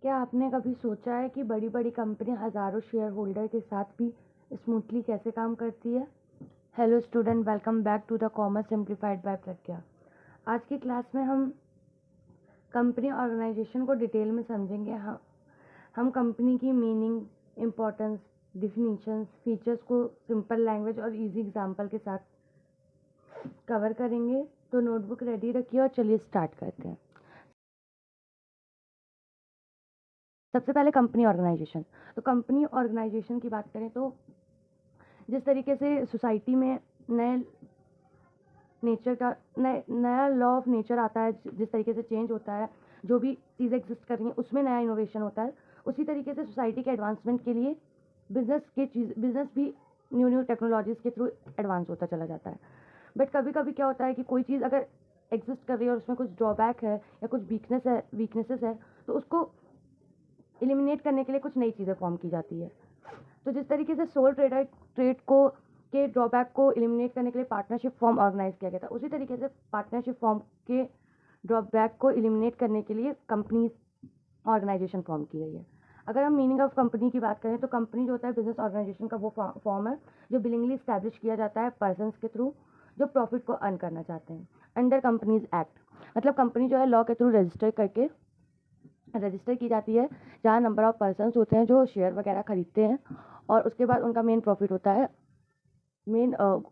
क्या आपने कभी सोचा है कि बड़ी-बड़ी कंपनियां हज़ारों शेयर होल्डर के साथ भी स्मूथली कैसे काम करती है? Hello student, welcome back to the commerce simplified by Pragya. आज की क्लास में हम कंपनी ऑर्गेनाइजेशन को डिटेल में समझेंगे। हम कंपनी की मीनिंग, इम्पोर्टेंस, डिफिनीशंस, फीचर्स को सिंपल लैंग्वेज और इजी एग्जांपल के साथ कवर करेंगे। तो नोटबुक रेडी रखिए और चलिए स्टार्ट करते हैं। सबसे पहले कंपनी ऑर्गेनाइजेशन। तो कंपनी ऑर्गेनाइजेशन की बात करें तो जिस तरीके से सोसाइटी में नए नेचर का नया लॉ ऑफ नेचर आता है, जिस तरीके से चेंज होता है, जो भी चीज़ें एग्जिस्ट कर रही हैं उसमें नया इनोवेशन होता है, उसी तरीके से सोसाइटी के एडवांसमेंट के लिए बिजनेस भी न्यू टेक्नोलॉजीज़ के थ्रू एडवांस होता चला जाता है। बट कभी कभी क्या होता है कि कोई चीज़ अगर एग्जिस्ट कर रही है और उसमें कुछ ड्रॉबैक है या कुछ वीकनेसेस है, तो उसको एलिमिनेट करने के लिए कुछ नई चीज़ें फॉर्म की जाती है। तो जिस तरीके से सोल ट्रेड को के ड्रॉबैक को एलिमिनेट करने के लिए पार्टनरशिप फॉर्म ऑर्गेनाइज किया गया था, उसी तरीके से पार्टनरशिप फॉर्म के ड्रॉबैक को एलिमिनेट करने के लिए कंपनी ऑर्गेनाइजेशन फॉर्म की गई है। अगर हम मीनिंग ऑफ कंपनी की बात करें तो कंपनी जो होता है बिजनेस ऑर्गेनाइजेशन का वो फॉर्म है जो बिलिंगली स्टैब्लिश किया जाता है पर्सनस के थ्रू जो प्रॉफिट को अर्न करना चाहते हैं अंडर कंपनीज एक्ट। मतलब कंपनी जो है लॉ के थ्रू रजिस्टर की जाती है, जहाँ नंबर ऑफ पर्सनस होते हैं जो शेयर वगैरह खरीदते हैं, और उसके बाद उनका मेन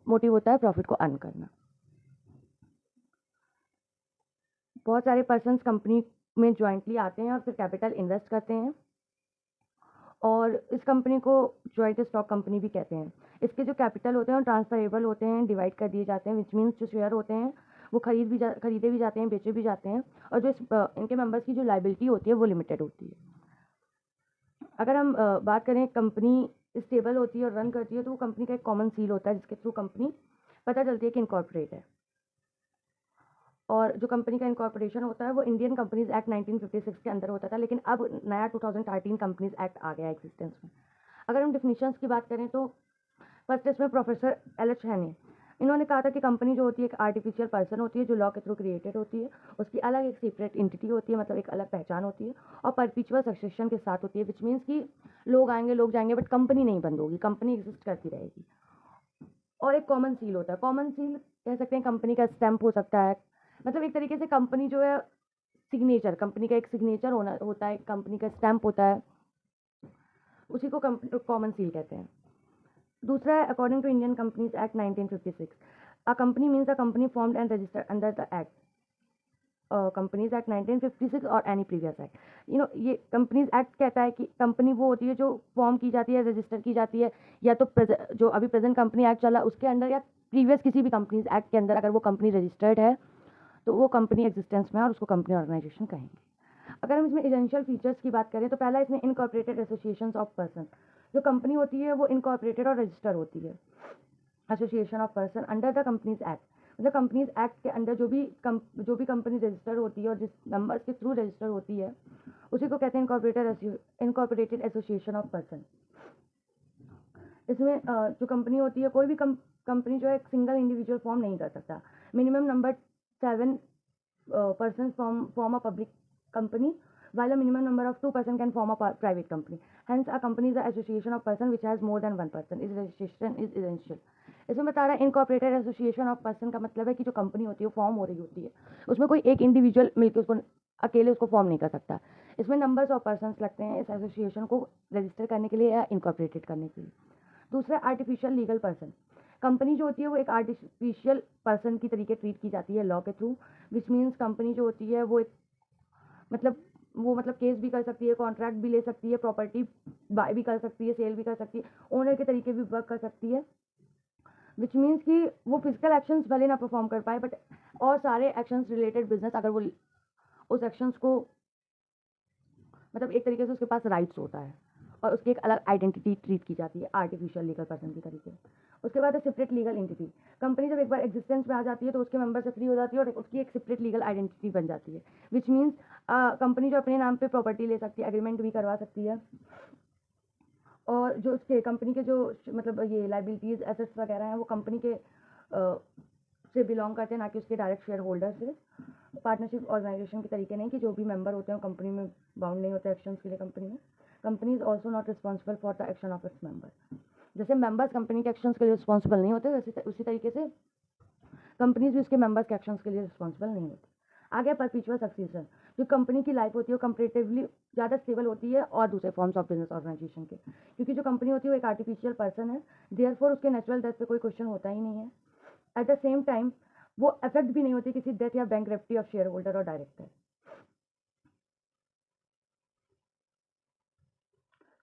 मोटिव होता है प्रॉफिट को अर्न करना। बहुत सारे पर्सनस कंपनी में ज्वाइंटली आते हैं और फिर कैपिटल इन्वेस्ट करते हैं, और इस कंपनी को ज्वाइंट स्टॉक कंपनी भी कहते हैं। इसके जो कैपिटल होते हैं वो ट्रांसफरेबल होते हैं, डिवाइड कर दिए जाते हैं, विच मीन्स जो शेयर होते हैं वो खरीदे भी जाते हैं, बेचे भी जाते हैं, और जो इनके मेंबर्स की जो लाइबिलिटी होती है वो लिमिटेड होती है। अगर हम बात करें कंपनी स्टेबल होती है और रन करती है तो वो कंपनी का एक कॉमन सील होता है जिसके थ्रू कंपनी पता चलती है कि इनकॉर्पोरेट है। और जो कंपनी का इनकॉर्पोरेशन होता है वो इंडियन कंपनीज एक्ट 1956 के अंदर होता था, लेकिन अब नया 2013 कंपनीज एक्ट आ गया एग्जिस्टेंस में। अगर हम डिफिनीशंस की बात करें तो फर्स्ट इसमें प्रोफेसर एल.एच. हैनी, इन्होंने कहा था कि कंपनी जो होती है एक आर्टिफिशियल पर्सन होती है जो लॉ के थ्रू क्रिएटेड होती है, उसकी अलग एक सेपरेट एंटिटी होती है, मतलब एक अलग पहचान होती है, और परपिचुअल सक्सेशन के साथ होती है, विच मीन्स कि लोग आएंगे लोग जाएंगे बट कंपनी नहीं बंद होगी, कंपनी एग्जिस्ट करती रहेगी। और एक कॉमन सील होता है, कॉमन सील कह सकते हैं कंपनी का स्टैंप हो सकता है, मतलब एक तरीके से कंपनी जो है सिग्नेचर, कंपनी का एक सिग्नेचर होता है, कंपनी का स्टैंप होता है, उसी को कॉमन सील कहते हैं। दूसरा है according to Indian companies act 1956, a company means a company formed and registered under the act, companies act 1956 और एनी प्रीवियस एक्ट। ये कंपनीज एक्ट कहता है कि कंपनी वो होती है जो फॉर्म की जाती है, रजिस्टर की जाती है, या तो जो अभी प्रेजेंट कंपनी एक्ट चला उसके अंडर, या प्रीवियस किसी भी कंपनीज एक्ट के अंदर अगर वो कंपनी रजिस्टर्ड है तो वो कंपनी एग्जिस्टेंस में है और उसको कंपनी ऑर्गेनाइजेशन कहेंगे। अगर हम इसमें एसेंशियल फीचर्स की बात करें तो पहला इसमें इनकॉर्पोरेटेड एसोसिएशन ऑफ पर्सन। जो कंपनी होती है वो इनकॉर्पोरेटेड और रजिस्टर होती है, association of person under the companies act. मतलब कंपनीज एक्ट के अंदर जो भी कंपनी रजिस्टर होती है और जिस नंबर के थ्रू रजिस्टर होती है उसी को कहते हैं इनकॉर्पोरेटेड एसोसिएशन ऑफ पर्सन। इसमें जो कंपनी होती है, कोई भी कंपनी जो है एक सिंगल इंडिविजुअल फॉर्म नहीं कर सकता। Minimum number 7 persons form a public company, while a minimum number of 2 person can form a private company. Hence, a company is an association of person which has more than one person. Its registration is essential. इसमें बता रहा है incorporated association of person का मतलब है कि जो company होती है वो फॉर्म हो रही होती है, उसमें कोई एक इंडिविजुअल मिलकर उसको अकेले उसको फॉर्म नहीं कर सकता। इसमें नंबर्स ऑफ पर्सन्स लगते हैं इस एसोसिएशन को रजिस्टर करने के लिए या इनकॉर्पोरेटेड करने के लिए। दूसरा आर्टिफिशियल लीगल पर्सन, कंपनी जो होती है वो एक आर्टिफिशियल पर्सन की तरीके ट्रीट की जाती है लॉ के थ्रू, विच मीन्स कंपनी जो होती है वो एक मतलब केस भी कर सकती है, कॉन्ट्रैक्ट भी ले सकती है, प्रॉपर्टी बाय भी कर सकती है, सेल भी कर सकती है, ओनर के तरीके भी वर्क कर सकती है, विच मीन्स कि वो फिजिकल एक्शंस भले ना परफॉर्म कर पाए बट और सारे एक्शंस रिलेटेड बिजनेस अगर वो उस एक्शंस को मतलब एक तरीके से उसके पास राइट्स होता है और उसकी एक अलग आइडेंटिटी ट्रीट की जाती है आर्टिफिशियल लीगल पर्सन की तरीके। उसके बाद है सेपरेट लीगल एंटिटी। कंपनी जब एक बार एग्जिस्टेंस में आ जाती है तो उसके मेंबर से फ्री हो जाती है और उसकी एक सेपरेट लीगल आइडेंटिटी बन जाती है, विच मीन्स कंपनी जो अपने नाम पे प्रॉपर्टी ले सकती है, एग्रीमेंट भी करवा सकती है, और जो उसके कंपनी के जो मतलब ये लाइबिलिटीज एसेट्स वगैरह हैं वो कंपनी के से बिलोंग करते हैं, ना कि उसके डायरेक्ट शेयर होल्डर से। पार्टनरशिप ऑर्गेनाइजेशन के तरीके नहीं कि जो भी मेंबर होते हैं कंपनी में बाउंड नहीं होते एक्शंस के लिए कंपनी में। Company is also not responsible for the action of its member. जैसे मेंबर्स कंपनी के एक्शंस के लिए रिस्पॉन्सिबल नहीं होते, वैसे उसी तरीके से कंपनीज भी उसके मेंबर्स के एक्शंस के लिए रिस्पॉन्सिबल नहीं होती। आगे परपीचुअल सक्सेशन, जो कंपनी की लाइफ होती है वो कंपेरेटिवली ज़्यादा स्टेबल होती है और दूसरे फॉर्म्स ऑफ बिजनेस ऑर्गेनाइजेशन के, क्योंकि जो कंपनी होती है वो एक आर्टिफिशियल पर्सन है, देयरफॉर उसके नेचुरल डेथ पे कोई क्वेश्चन होता ही नहीं है। एट द सेम टाइम वो अफेक्ट भी नहीं होती किसी डेथ या बैंकरप्सी ऑफ शेयर होल्डर और डायरेक्टर,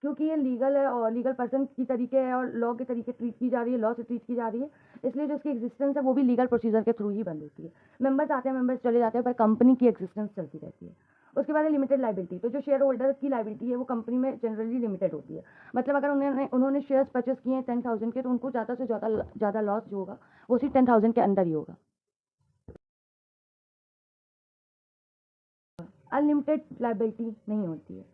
क्योंकि ये लीगल है और लीगल पर्सन की तरीके है और लॉ के तरीके ट्रीट की जा रही है, लॉ से ट्रीट की जा रही है, इसलिए जो उसकी एग्जिस्टेंस है वो भी लीगल प्रोसीजर के थ्रू ही बंद होती है। मेंबर्स आते हैं, मेंबर्स चले जाते हैं, पर कंपनी की एग्जिस्टेंस चलती रहती है। उसके बाद है लिमिटेड लाइबिलिटी। तो जो शेयर होल्डर की लाइबिलिटी है वो कंपनी में जनरली लिमिटेड होती है। मतलब अगर उन्होंने शेयर्स परचेस किए हैं 10,000 के, तो उनको ज़्यादा से ज़्यादा लॉस जो होगा वो उसी 10,000 के अंदर ही होगा। अनलिमिटेड लाइबिलिटी नहीं होती है।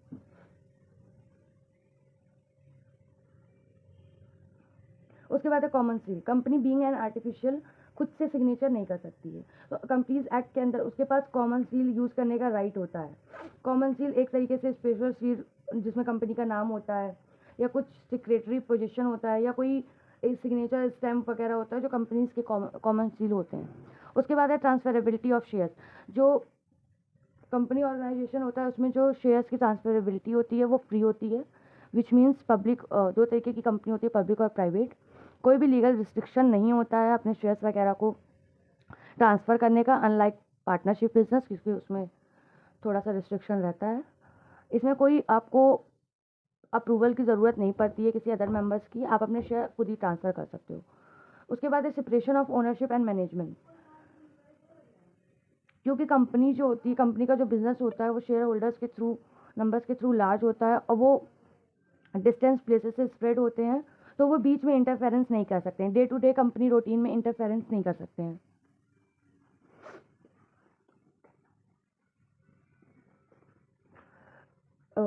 उसके बाद है common seal. Company being an artificial खुद से सिग्नेचर नहीं कर सकती है, तो कंपनीज एक्ट के अंदर उसके पास कॉमन सील यूज़ करने का राइट होता है। कॉमन सील एक तरीके से स्पेशल सील जिसमें कंपनी का नाम होता है या कुछ सिक्रेटरी पोजीशन होता है या कोई एक सिग्नेचर स्टैम्प वगैरह होता है जो कंपनीज के कॉमन सील होते हैं। उसके बाद है ट्रांसफरेबिलिटी ऑफ शेयर्स। जो कंपनी ऑर्गेनाइजेशन होता है उसमें जो शेयर्स की ट्रांसफरेबिलिटी होती है वो फ्री होती है, विच मीन्स पब्लिक, दो तरीके की कंपनी होती है, पब्लिक और प्राइवेट। कोई भी लीगल रिस्ट्रिक्शन नहीं होता है अपने शेयर्स वगैरह को ट्रांसफ़र करने का, अनलाइक पार्टनरशिप बिजनेस, क्योंकि उसमें थोड़ा सा रिस्ट्रिक्शन रहता है। इसमें कोई आपको अप्रूवल की ज़रूरत नहीं पड़ती है किसी अदर मेंबर्स की, आप अपने शेयर खुद ही ट्रांसफ़र कर सकते हो। उसके बाद है separation of ownership and management. क्योंकि कंपनी जो होती है, कंपनी का जो बिजनेस होता है वो शेयर होल्डर्स के थ्रू, नंबर्स के थ्रू लार्ज होता है और वो डिस्टेंस प्लेसेस से स्प्रेड होते हैं, तो वो बीच में इंटरफेरेंस नहीं कर सकते हैं, day to day company routine में इंटरफेरेंस नहीं कर सकते हैं।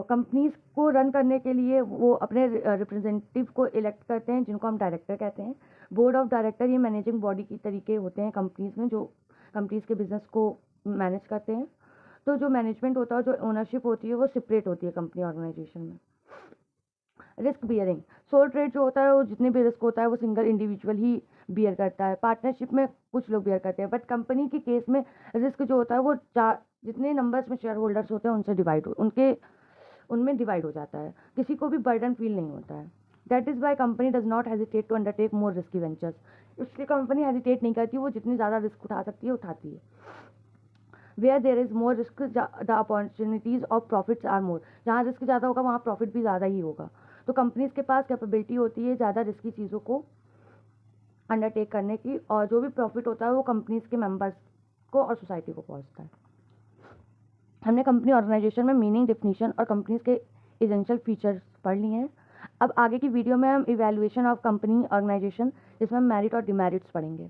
कंपनीज को रन करने के लिए वो अपने रिप्रेजेंटेटिव को इलेक्ट करते हैं, जिनको हम डायरेक्टर कहते हैं। बोर्ड ऑफ डायरेक्टर ये मैनेजिंग बॉडी की तरीके होते हैं कंपनीज में, जो कंपनीज के बिजनेस को मैनेज करते हैं। तो जो मैनेजमेंट होता है, जो ओनरशिप होती है वो सेपरेट होती है कंपनी ऑर्गेनाइजेशन में। रिस्क बियरिंग, सोल ट्रेड जो होता है वो जितने भी रिस्क होता है वो सिंगल इंडिविजुअल ही बियर करता है। पार्टनरशिप में कुछ लोग बियर करते हैं, बट कंपनी के केस में रिस्क जो होता है वो जितने नंबर्स में शेयर होल्डर्स होते हैं उनमें डिवाइड हो जाता है, किसी को भी बर्डन फील नहीं होता है। That is why company does not hesitate to undertake more risky ventures. इसलिए कंपनी हेजिटेट नहीं करती, वो जितनी ज़्यादा रिस्क उठा सकती है उठाती है। Where there is more risk the opportunities of profits are more. जहाँ रिस्क ज़्यादा होगा वहाँ प्रॉफिट भी ज़्यादा ही होगा। तो कंपनीज़ के पास कैपेबिलिटी होती है ज़्यादा रिस्की चीज़ों को अंडरटेक करने की, और जो भी प्रॉफिट होता है वो कंपनीज़ के मेंबर्स को और सोसाइटी को पहुँचता है। हमने कंपनी ऑर्गेनाइजेशन में मीनिंग, डेफिनेशन और कंपनीज के एसेंशियल फीचर्स पढ़ लिए हैं। अब आगे की वीडियो में हम इवैल्यूएशन ऑफ कंपनी ऑर्गेनाइजेशन, जिसमें हम मेरिट और डिमेरिट्स पढ़ेंगे।